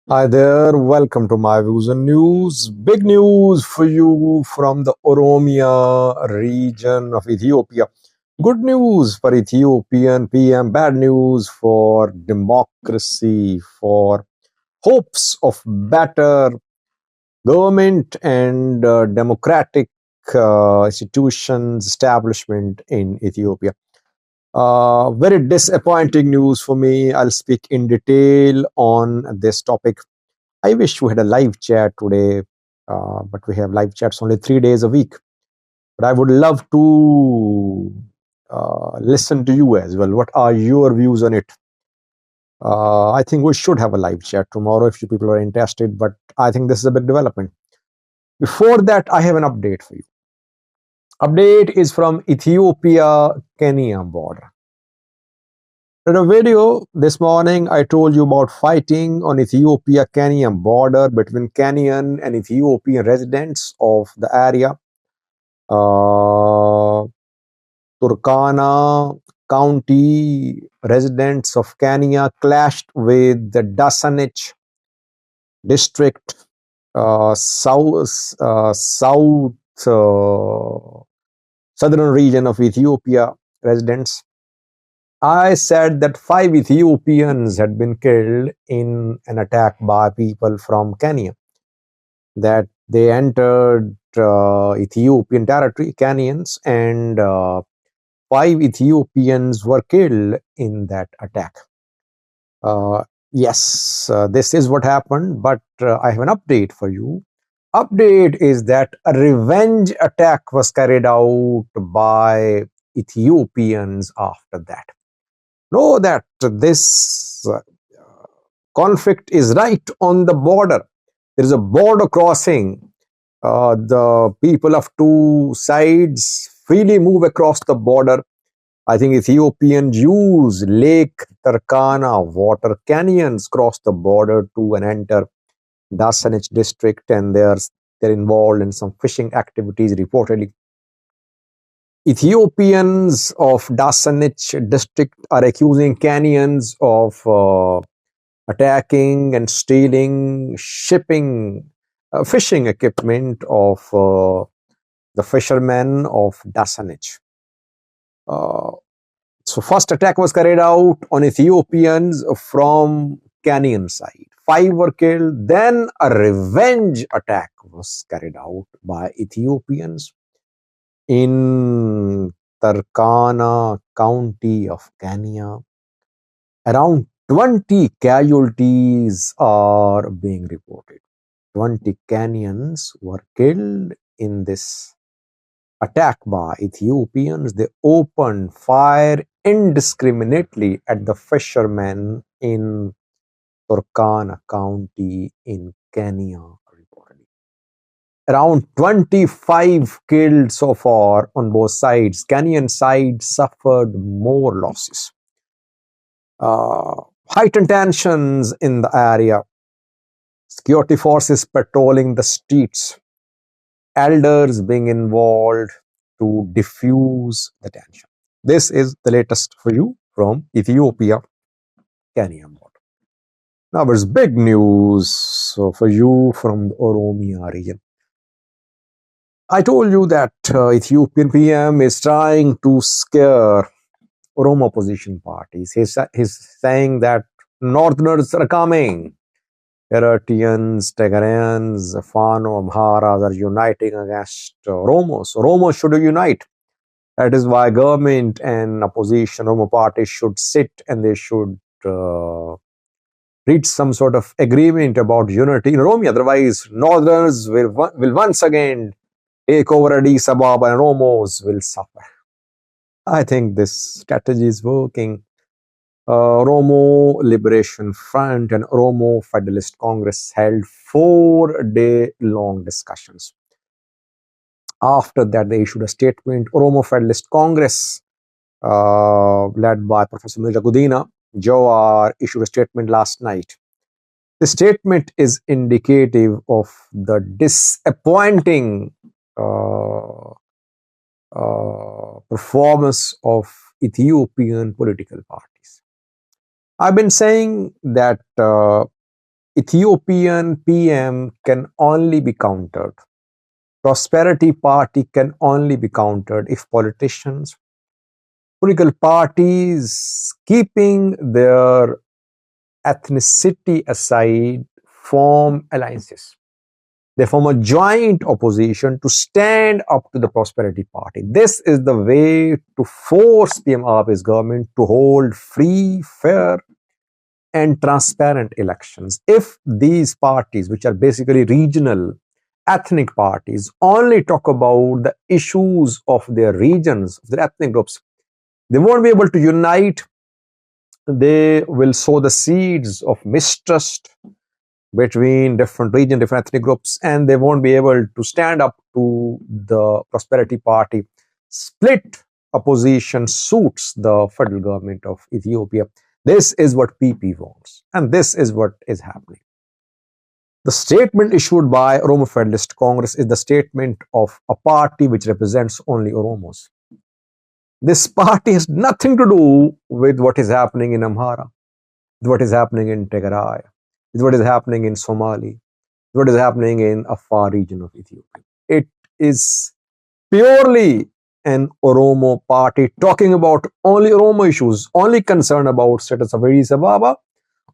Hi there, welcome to my views and news. Big news for you from the Oromia region of Ethiopia. Good news for Ethiopian PM, bad news for democracy, for hopes of better government and democratic institutions establishment in Ethiopia. Very disappointing news for me. I'll speak in detail on this topic. I wish we had a live chat today, but we have live chats only 3 days a week. But I would love to listen to you as well. What are your views on it? I think we should have a live chat tomorrow if you people are interested, but I think this is a big development. Before that, I have an update for you. Update is from Ethiopia-Kenya border. In a video this morning, I told you about fighting on Ethiopia-Kenya border between Kenyan and Ethiopian residents of the area. Turkana County residents of Kenya clashed with the Dasanich district, southern region of Ethiopia residents. I said that 5 Ethiopians had been killed in an attack by people from Kenya, that they entered Ethiopian territory, Kenyans, and 5 Ethiopians were killed in that attack. Yes, this is what happened, but I have an update for you. Update is that a revenge attack was carried out by Ethiopians after that. Know that this conflict is right on the border. There is a border crossing. The people of two sides freely move across the border. I think Ethiopians use Lake Turkana water canyons cross the border to and enter Dasanich district, and they're involved in some fishing activities reportedly. Ethiopians of Dasanich district are accusing Kenyans of attacking and stealing shipping fishing equipment of the fishermen of Dasanich. So first attack was carried out on Ethiopians from Kenyan side. 5 were killed. Then a revenge attack was carried out by Ethiopians in Turkana County of Kenya. Around 20 casualties are being reported. 20 Kenyans were killed in this attack by Ethiopians. They opened fire indiscriminately at the fishermen in Turkana County in Kenya. Reportedly, around 25 killed so far on both sides. Kenyan side suffered more losses. Heightened tensions in the area. Security forces patrolling the streets. Elders being involved to diffuse the tension. This is the latest for you from Ethiopia, Kenya border. Now there's big news for you from the Oromia region. I told you that Ethiopian PM is trying to scare Oromo opposition parties. He's saying that Northerners are coming. Eritreans, Tigrayans, Fano, Amharas are uniting against Oromos. Oromos should unite. That is why government and opposition Oromo parties should sit and they should reach some sort of agreement about unity in Oromia. Otherwise, Northerners will once again take over Addis Ababa and Oromos will suffer. I think this strategy is working. Oromo Liberation Front and Oromo Federalist Congress held 4-day-long discussions. After that, they issued a statement. Oromo Federalist Congress, led by Professor Mirza Gudina Jawar, issued a statement last night. The statement is indicative of the disappointing performance of Ethiopian political parties. I've been saying that Ethiopian PM can only be countered. Prosperity Party can only be countered if political parties, keeping their ethnicity aside, form alliances. They form a joint opposition to stand up to the Prosperity Party. This is the way to force PM Abiy's government to hold free, fair, and transparent elections. If these parties, which are basically regional ethnic parties, only talk about the issues of their regions, of their ethnic groups, they won't be able to unite. They will sow the seeds of mistrust between different regions, different ethnic groups, and they won't be able to stand up to the Prosperity Party. Split opposition suits the federal government of Ethiopia. This is what PP wants, and this is what is happening. The statement issued by Oromo Federalist Congress is the statement of a party which represents only Oromos. This party has nothing to do with what is happening in Amhara, with what is happening in Tigray, with what is happening in Somali, what is happening in a far region of Ethiopia. It is purely an Oromo party talking about only Oromo issues, only concerned about status of Addis Ababa,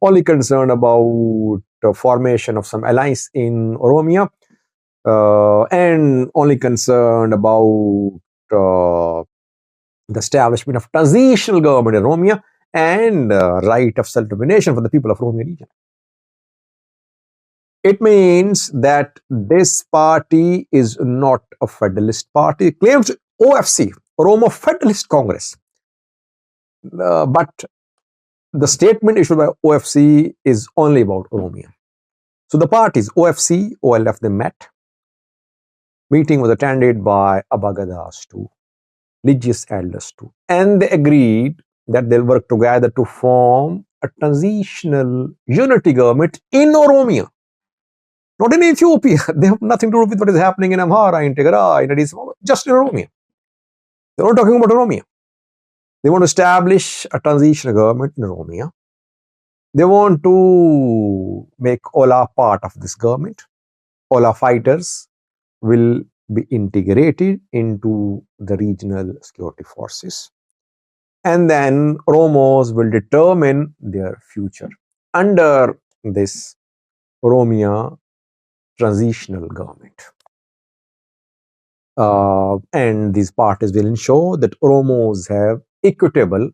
only concerned about the formation of some alliance in Oromia, and only concerned about the establishment of transitional government in Oromia and right of self-determination for the people of Oromia region. It means that this party is not a federalist party. It claims OFC, Oromo Federalist Congress. But the statement issued by OFC is only about Oromia. So the parties, OFC, OLF, they met. Meeting was attended by Abagadas too, religious elders too. And they agreed that they'll work together to form a transitional unity government in Oromia. Not in Ethiopia. They have nothing to do with what is happening in Amhara, in Tigray, in Addis Ababa, just in Oromia. They're not talking about Oromia. They want to establish a transitional government in Oromia. They want to make Ola part of this government. Ola fighters will be integrated into the regional security forces. And then Oromos will determine their future under this Oromia transitional government. And these parties will ensure that Oromos have equitable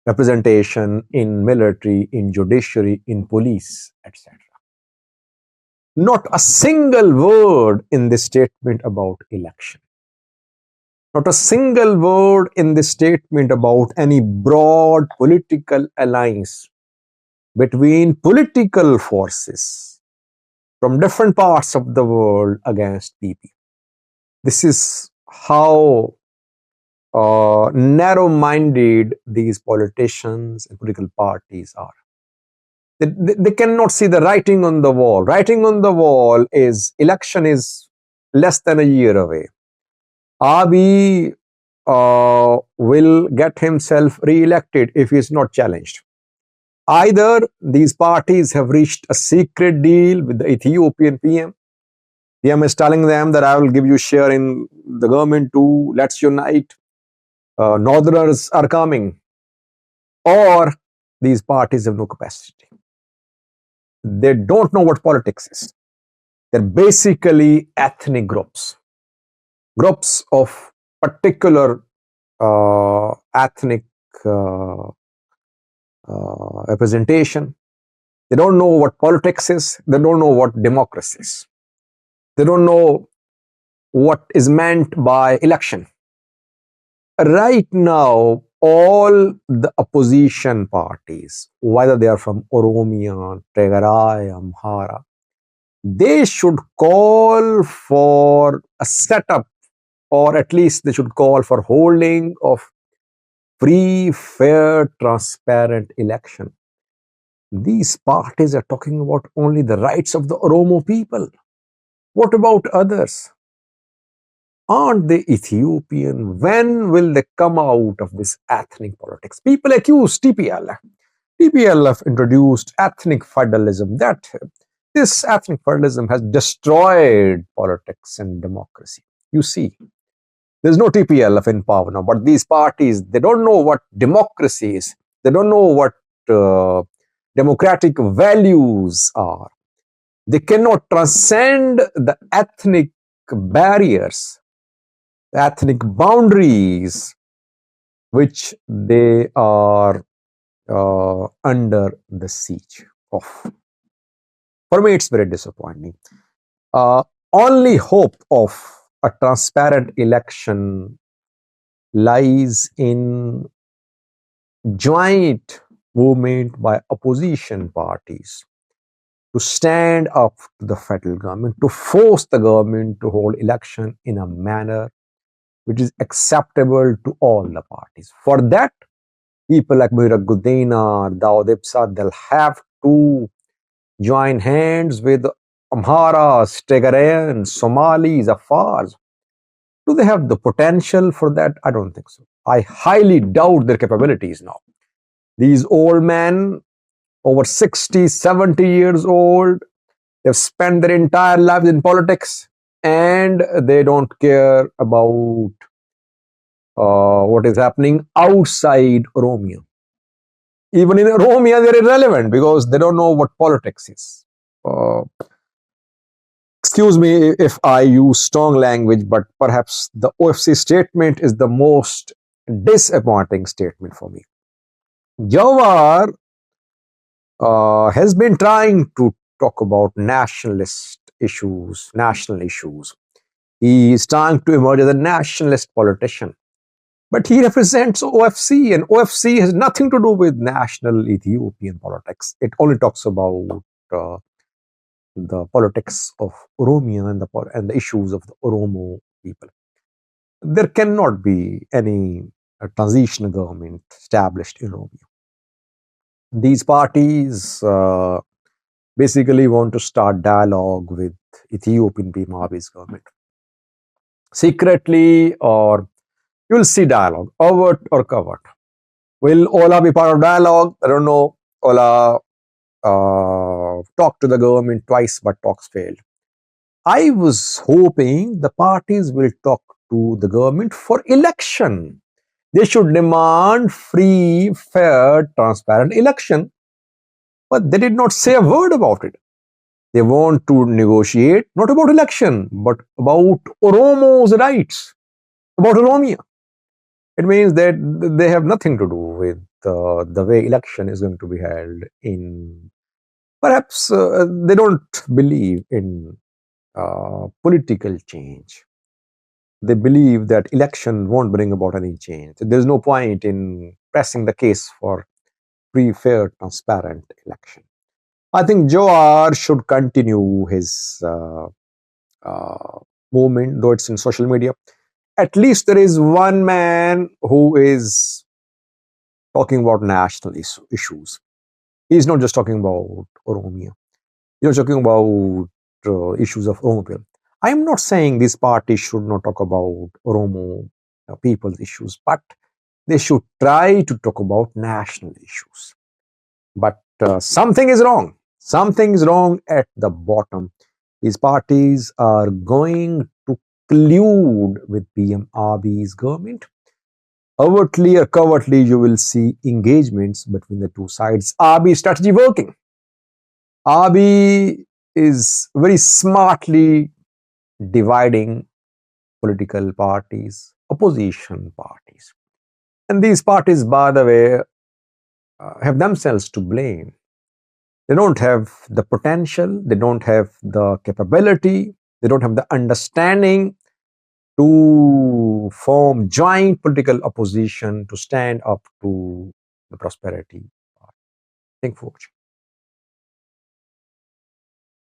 representation in military, in judiciary, in police, etc. Not a single word in this statement about election. Not a single word in this statement about any broad political alliance between political forces from different parts of the world against PP. This is how narrow-minded these politicians and political parties are. They cannot see the writing on the wall. Writing on the wall is election is less than a year away. Abiy will get himself re-elected if he is not challenged. Either these parties have reached a secret deal with the Ethiopian PM. PM is telling them that I will give you share in the government too. Let's unite. Northerners are coming. Or these parties have no capacity. They don't know what politics is. They're basically ethnic groups. Groups of particular ethnic representation. They don't know what politics is. They don't know what democracy is. They don't know what is meant by election. Right now, all the opposition parties, whether they are from Oromia, Tigray, Amhara, they should call for a setup, or at least they should call for holding of free, fair, transparent election. These parties are talking about only the rights of the Oromo people. What about others? Aren't they Ethiopian? When will they come out of this ethnic politics? People accuse TPL TPLF introduced ethnic federalism. This ethnic federalism has destroyed politics and democracy. You see, there's no TPLF in power now, but these parties, they don't know what democracy is. They don't know what uh, democratic values are. They cannot transcend the ethnic barriers, the ethnic boundaries, which they are under the siege of. For me, it's very disappointing. Uh, Only hope of a transparent election lies in joint movement by opposition parties to stand up to the federal government, to force the government to hold election in a manner which is acceptable to all the parties. For that, people like Mira Gudena, Dawood Ibsa, they'll have to join hands with Amharas, Tigrayan, Somalis, Afars. Do they have the potential for that? I don't think so. I highly doubt their capabilities now. These old men, over 60, 70 years old, they've spent their entire lives in politics and they don't care about what is happening outside Oromia. Even in Oromia, they're irrelevant because they don't know what politics is. Excuse me if I use strong language, but perhaps the OFC statement is the most disappointing statement for me. Jawar has been trying to talk about nationalist issues, national issues. He is trying to emerge as a nationalist politician. But he represents OFC, and OFC has nothing to do with national Ethiopian politics. It only talks about the politics of Oromia and the issues of the Oromo people. There cannot be any transitional government established in Oromia. These parties basically want to start dialogue with Ethiopian Abi's government. Secretly, or you will see dialogue, overt or covert. Will Ola be part of dialogue? I don't know. Ola talked to the government twice, but talks failed. I was hoping the parties will talk to the government for election. They should demand free, fair, transparent election. But they did not say a word about it. They want to negotiate not about election, but about Oromo's rights, about Oromia. It means that they have nothing to do with the way election is going to be held in. Perhaps they don't believe in political change. They believe that election won't bring about any change. There's no point in pressing the case for free, fair, transparent election. I think Jawar should continue his movement, though it's in social media. At least there is one man who is talking about national issues. He's not just talking about Oromia. He's not talking about issues of Oromo people. I am not saying this party should not talk about Oromo people's issues, but they should try to talk about national issues. But something is wrong. Something is wrong at the bottom. These parties are going to collude with PM Abiy's government. Overtly or covertly, you will see engagements between the two sides. Abiy strategy working. Abiy is very smartly dividing political parties, opposition parties. And these parties, by the way, have themselves to blame. They don't have the potential, they don't have the capability, they don't have the understanding to form joint political opposition to stand up to the prosperity. Thank you for watching.